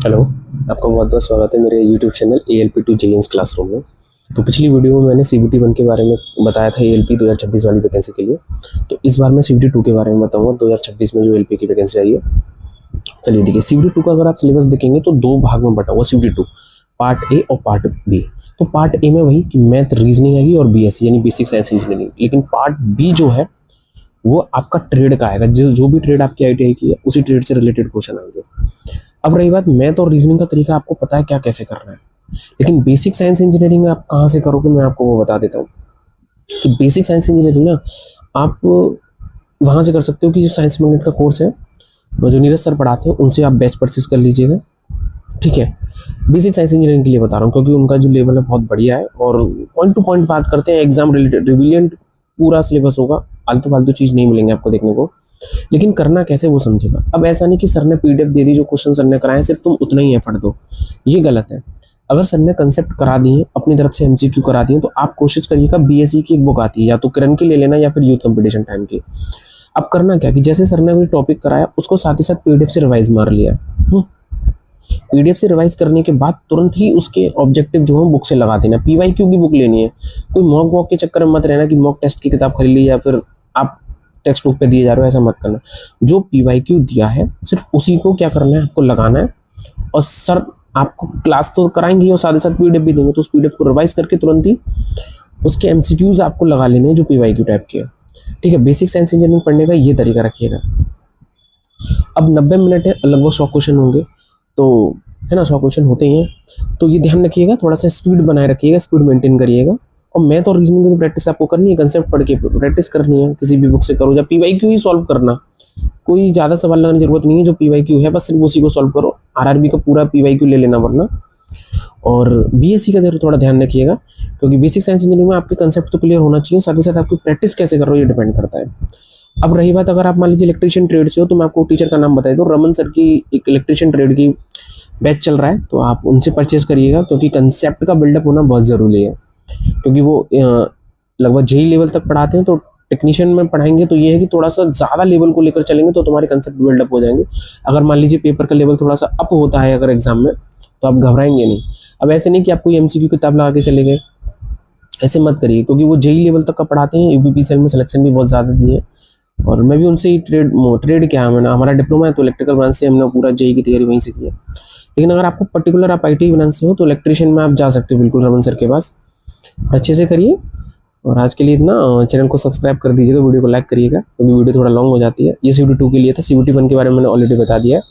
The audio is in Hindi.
हेलो। आपका बहुत बहुत स्वागत है मेरे यूट्यूब चैनल ALP2 जेईएंस क्लासरूम में। तो पिछली वीडियो में मैंने CBT1 के बारे में बताया था ALP 2026 वाली वैकेंसी के लिए। तो इस बार मैं CBT2 के बारे में बताऊंगा 2026 में जो ALP की वैकेंसी आई है। चलिए देखिए, CBT2 का अगर आप सिलेबस देखेंगे तो दो भाग में बटा हुआ CBT2, पार्ट ए और पार्ट बी। तो पार्ट ए में वही कि मैथ रीजनिंग आएगी और BSc यानी बेसिक साइंस इंजीनियरिंग, लेकिन पार्ट बी जो है वो आपका ट्रेड का आएगा। जो भी ट्रेड आपकी ITI की है उसी ट्रेड से रिलेटेड क्वेश्चन आएंगे। अब रही बात मैथ और रीजनिंग का तरीका, आपको पता है क्या कैसे करना है, लेकिन बेसिक साइंस इंजीनियरिंग आप कहाँ से करोगे मैं आपको वो बता देता हूँ कि बेसिक साइंस इंजीनियरिंग ना आप वहाँ से कर सकते हो कि जो साइंस मैग्नेट का कोर्स है, जो नीरज सर पढ़ाते हैं उनसे आप बैच परचेज कर लीजिएगा। ठीक है, बेसिक साइंस इंजीनियरिंग के लिए बता रहा हूँ क्योंकि उनका जो लेवल है बहुत बढ़िया है और पॉइंट टू पॉइंट बात करते हैं, एग्जाम रिलेटेड रिविलियंट पूरा सिलेबस होगा, आलतू फालतू चीज़ नहीं मिलेंगे आपको देखने को। लेकिन करना कैसे वो समझेगा। अब ऐसा नहीं कि सर ने PDF दे दी, जो क्वेश्चन सर ने कराए सिर्फ तुम उतना ही एफर्ट दो, ये गलत है। अगर सर ने कंसेप्ट करा दिए, अपनी तरफ से MCQ करा दिए, तो आप कोशिश करिएगा BSc की एक बुक आती है, या तो किरण की ले लेना या फिर यूथ कंपटीशन टाइम की। अब करना क्या कि जैसे सर ने कोई टॉपिक कराया उसको साथ ही साथ PDF से रिवाइज मार लिया। PDF से रिवाइज करने के बाद तुरंत ही उसके ऑब्जेक्टिव जो है बुक से लगा देना। PYQ की बुक लेनी है, कोई मॉक के चक्कर में मत रहना कि मॉक टेस्ट की किताब खरीद ली या फिर आप टेक्स्ट बुक पे दिए जा रहे हो, ऐसा मत करना। जो PYQ दिया है सिर्फ उसी को क्या करना है, आपको लगाना है। और सर आपको क्लास तो कराएंगे और साथ ही साथ PDF भी देंगे, तो उस PDF को रिवाइज करके तुरंत ही उसके MCQs आपको लगा लेने हैं जो PYQ टाइप के है। ठीक है, बेसिक साइंस इंजीनियरिंग पढ़ने का ये तरीका रखिएगा। अब 90 मिनट है, लगभग 100 क्वेश्चन होंगे, तो है ना, 100 क्वेश्चन होते ही हैं, तो ये ध्यान रखिएगा, थोड़ा सा स्पीड बनाए रखिएगा, स्पीड मेंटेन करिएगा। और मैथ और रीजनिंग की प्रैक्टिस आपको करनी है, कंसेप्ट पढ़ के प्रैक्टिस करनी है, किसी भी बुक से करो, या PYQ ही सॉल्व करना, कोई ज़्यादा सवाल लगाने की जरूरत नहीं है। जो PYQ है बस सिर्फ उसी को सॉल्व करो, RRB का पूरा PYQ ले लेना वरना। और BSc का थोड़ा ध्यान रखिएगा क्योंकि बेसिक साइंस इंजीनियरिंग में आपके कंसेप्ट तो क्लियर होना चाहिए, साथ ही साथ आपकी प्रैक्टिस कैसे कर रहे हो ये डिपेंड करता है। अब रही बात, अगर आप मान लीजिए इलेक्ट्रीशियन ट्रेड से हो, तो मैं आपको टीचर का नाम बता दूं, रमन सर की एक इलेक्ट्रीशियन ट्रेड की बैच चल रहा है, तो आप उनसे परचेज करिएगा क्योंकि कंसेप्ट का बिल्डअप होना बहुत ज़रूरी है। क्योंकि वो लगभग JEE लेवल तक पढ़ाते हैं, तो टेक्नीशियन में पढ़ाएंगे तो ये है कि थोड़ा सा ज़्यादा लेवल को लेकर चलेंगे तो तुम्हारे कंसेप्ट बिल्डअप हो जाएंगे। अगर मान लीजिए पेपर का लेवल थोड़ा सा अप होता है अगर एग्जाम में, तो आप घबराएंगे नहीं। अब ऐसे नहीं कि आप कोई MCQ किताब लगा के चले गए, ऐसे मत करिए, क्योंकि वो JEE लेवल तक का पढ़ाते हैं। UPPCL में सिलेक्शन भी बहुत ज़्यादा दिए, और मैं भी उनसे ही ट्रेड क्या है, मैंने हमारा डिप्लोमा है तो इलेक्ट्रिकल ब्रांच से हमने पूरा JEE की तैयारी वहीं से की है। लेकिन अगर आपको पर्टिकुलर आप ITI ब्रांच से हो तो इलेक्ट्रिशियन में आप जा सकते हो बिल्कुल रमन सर के पास, अच्छे से करिए। और आज के लिए इतना, चैनल को सब्सक्राइब कर दीजिएगा, वीडियो को लाइक करिएगा क्योंकि वीडियो थोड़ा लॉन्ग हो जाती है। ये CBT2 के लिए था, CBT1 के बारे में मैंने ऑलरेडी बता दिया है।